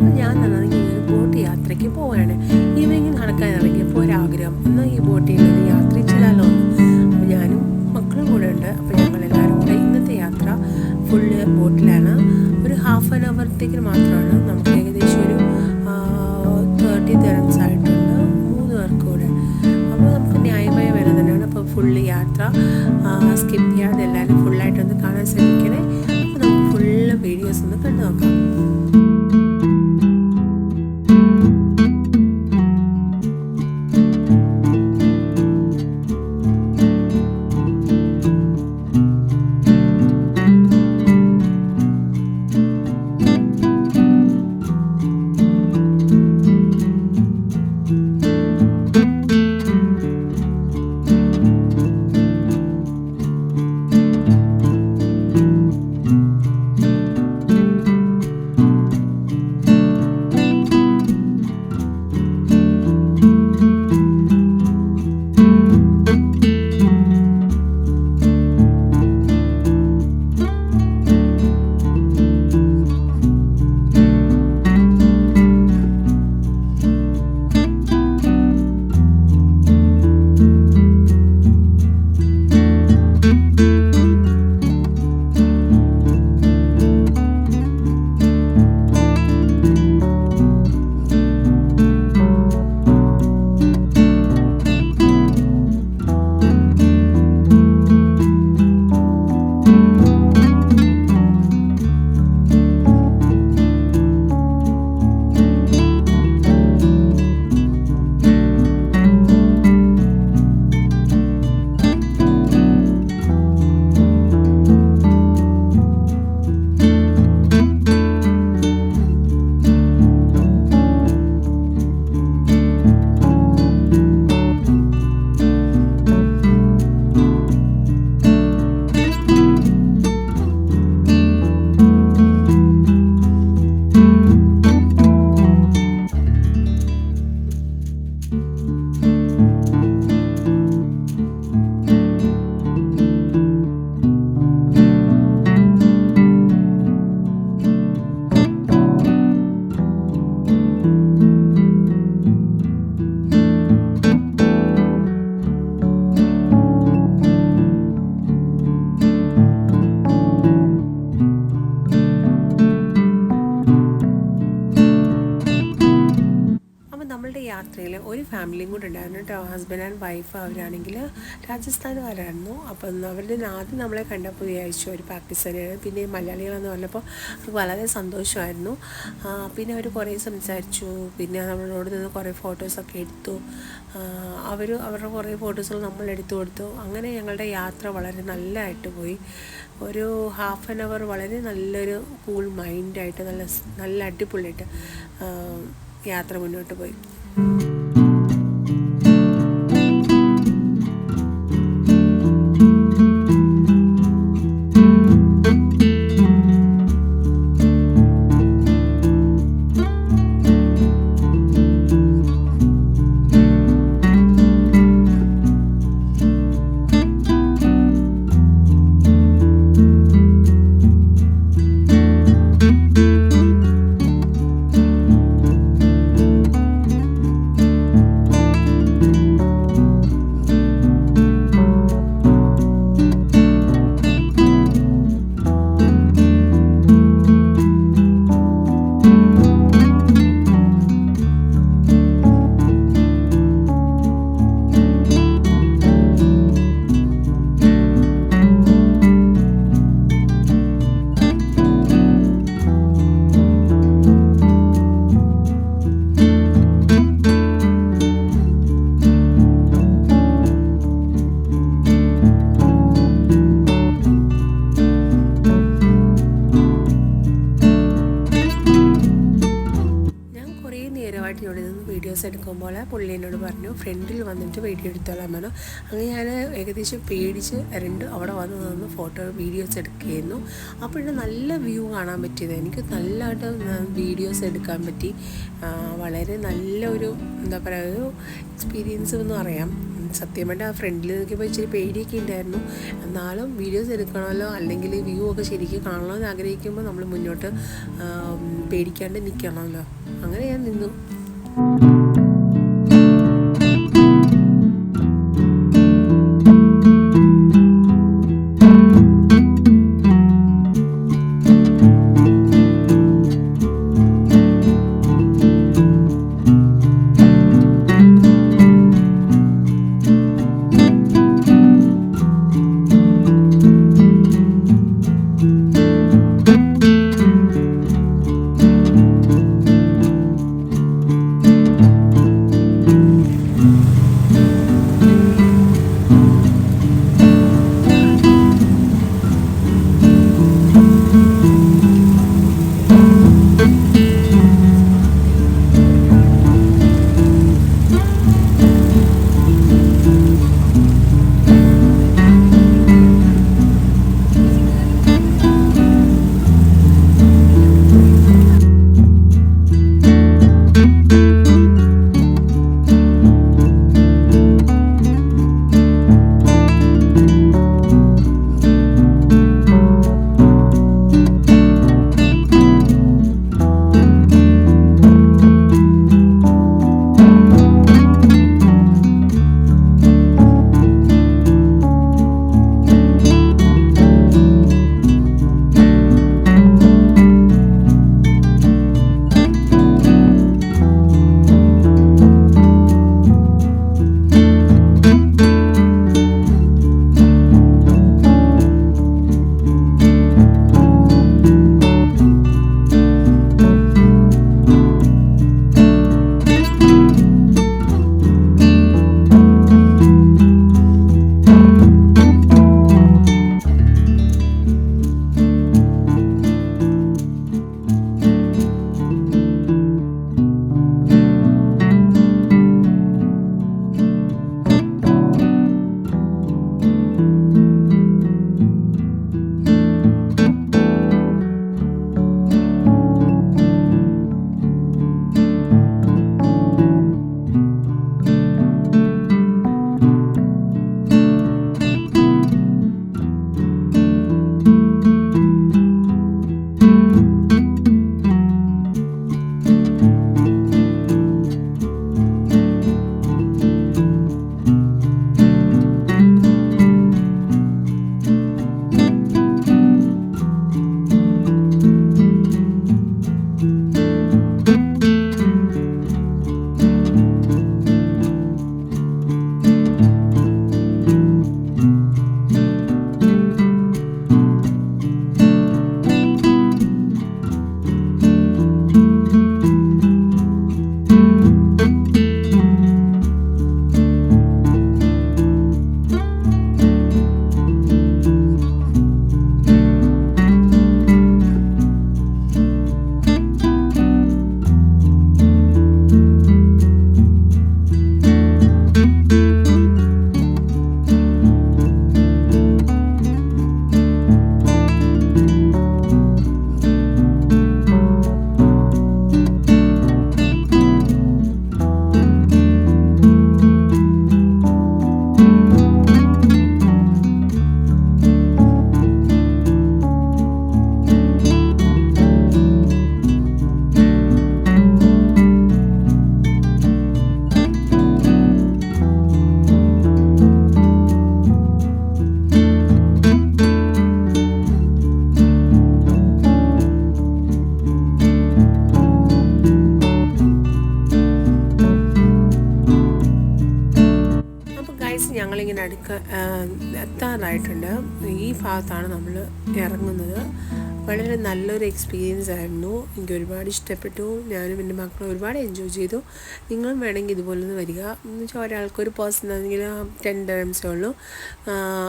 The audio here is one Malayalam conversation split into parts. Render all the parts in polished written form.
അപ്പോൾ ഞാൻ നടന്നെങ്കിൽ ഒരു ബോട്ട് യാത്രയ്ക്ക് പോവുകയാണ്. ഈവനിങ് നടക്കാൻ ഇറങ്ങിയപ്പോൾ ഒരാഗ്രഹം, എന്നാൽ ഈ ബോട്ടിൽ നിന്ന് യാത്ര ചെയ്താലോ എന്ന്. അപ്പോൾ ഞാനും മക്കളും കൂടെ ഉണ്ട്. അപ്പോൾ ഞങ്ങളെല്ലാവരും കൂടെ ഇന്നത്തെ യാത്ര ഫുള്ള് ബോട്ടിലാണ്. ഒരു ഹാഫ് ആൻ അവറത്തേക്ക് മാത്രമാണ്. നമുക്ക് ഏകദേശം ഒരു 30 dirhams ആയിട്ടുണ്ട് 3 പേർക്ക് കൂടെ. അപ്പോൾ നമുക്ക് ന്യായമായ വില തന്നെയാണ്. അപ്പോൾ ഫുള്ള് യാത്ര സ്കിപ്പ് ചെയ്യാതെ എല്ലാവരും ഫുള്ളായിട്ടൊന്ന് കാണാൻ ശ്രമിക്കണേ. അപ്പോൾ നമുക്ക് ഫുള്ള് വീഡിയോസ് ഒന്ന് കണ്ടു നോക്കാം. നമ്മളുടെ യാത്രയിൽ ഒരു ഫാമിലിയും കൂടെ ഉണ്ടായിരുന്നു കേട്ടോ. ഹസ്ബൻഡ് ആൻഡ് വൈഫ് അവരാണെങ്കിൽ രാജസ്ഥാനുകാരായിരുന്നു. അപ്പം അവരുടെ ആദ്യം നമ്മളെ കണ്ടപ്പോൾ വിചാരിച്ചു ഒരു പാകിസ്ഥാനിയാണ്. പിന്നെ മലയാളികളെന്ന് പറഞ്ഞപ്പോൾ അവർക്ക് വളരെ സന്തോഷമായിരുന്നു. പിന്നെ അവർ കുറേ സംസാരിച്ചു. പിന്നെ നമ്മളോട് നിന്ന് കുറേ ഫോട്ടോസൊക്കെ എടുത്തു. അവരുടെ കുറേ ഫോട്ടോസുകൾ നമ്മൾ എടുത്തു കൊടുത്തു. അങ്ങനെ ഞങ്ങളുടെ യാത്ര വളരെ നല്ലതായിട്ട് പോയി. ഒരു ഹാഫ് ആൻ അവർ വളരെ നല്ലൊരു കൂൾ മൈൻഡായിട്ട് നല്ല അടിപൊളിയായിട്ട് യാത്ര മുന്നോട്ട് പോയി. ഇവിടെ നിന്ന് വീഡിയോസ് എടുക്കുമ്പോൾ പുള്ളി എന്നോട് പറഞ്ഞു ഫ്രണ്ടിൽ വന്നിട്ട് വീഡിയോ എടുത്തോളാൻ പറഞ്ഞു. അങ്ങനെ ഞാൻ ഏകദേശം പേടിച്ച് അവിടെ വന്ന് നിന്ന് വീഡിയോസ് എടുക്കുകയായിരുന്നു. അപ്പോൾ നല്ല വ്യൂ കാണാൻ പറ്റിയത്, എനിക്ക് നല്ലതായിട്ട് വീഡിയോസ് എടുക്കാൻ പറ്റി. വളരെ നല്ലൊരു എന്താ പറയുക ഒരു എക്സ്പീരിയൻസ് എന്ന് പറയാം. സത്യമായിട്ട് ആ ഫ്രണ്ടിൽ നോക്കിയപ്പോൾ ഇച്ചിരി പേടിയൊക്കെ ഉണ്ടായിരുന്നു. എന്നാലും വീഡിയോസ് എടുക്കണമല്ലോ, അല്ലെങ്കിൽ വ്യൂ ഒക്കെ ശരിക്കും കാണണമെന്ന് ആഗ്രഹിക്കുമ്പോൾ നമ്മൾ മുന്നോട്ട് പേടിക്കാണ്ട് നിൽക്കണമല്ലോ. അങ്ങനെ ഞാൻ നിന്നു. ഞങ്ങളിങ്ങനെ എത്താറായിട്ടുണ്ട്. ഈ ഭാഗത്താണ് നമ്മൾ ഇറങ്ങുന്നത്. വളരെ നല്ലൊരു എക്സ്പീരിയൻസ് ആയിരുന്നു. എനിക്ക് ഒരുപാട് ഇഷ്ടപ്പെട്ടു. ഞാനും എൻ്റെ മക്കളും ഒരുപാട് എൻജോയ് ചെയ്തു. നിങ്ങളും വേണമെങ്കിൽ ഇതുപോലൊന്ന് വരിക. എന്ന് വെച്ചാൽ ഒരാൾക്കൊരു പേഴ്സൺ ആണെങ്കിൽ 10 dirhamsേ ഉള്ളൂ.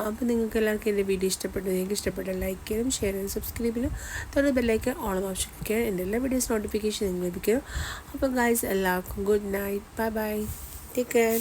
അപ്പോൾ നിങ്ങൾക്ക് എല്ലാവർക്കും എൻ്റെ വീഡിയോ ഇഷ്ടപ്പെട്ടു. നിങ്ങൾക്ക് ഇഷ്ടപ്പെട്ട ലൈക്ക് ചെയ്യണം, ഷെയർ ചെയ്യണം, സബ്സ്ക്രൈബ് ചെയ്യണം. തുടർന്ന് ബെല്ലൈക്കൺ ഓൾ ഓപ്ഷൻ ക്ലിക്ക് എൻ്റെ എല്ലാ വീഡിയോസ് നോട്ടിഫിക്കേഷൻ നിങ്ങൾ ലഭിക്കും. അപ്പോൾ ഗൈസ് എല്ലാവർക്കും good night, bye bye, take care.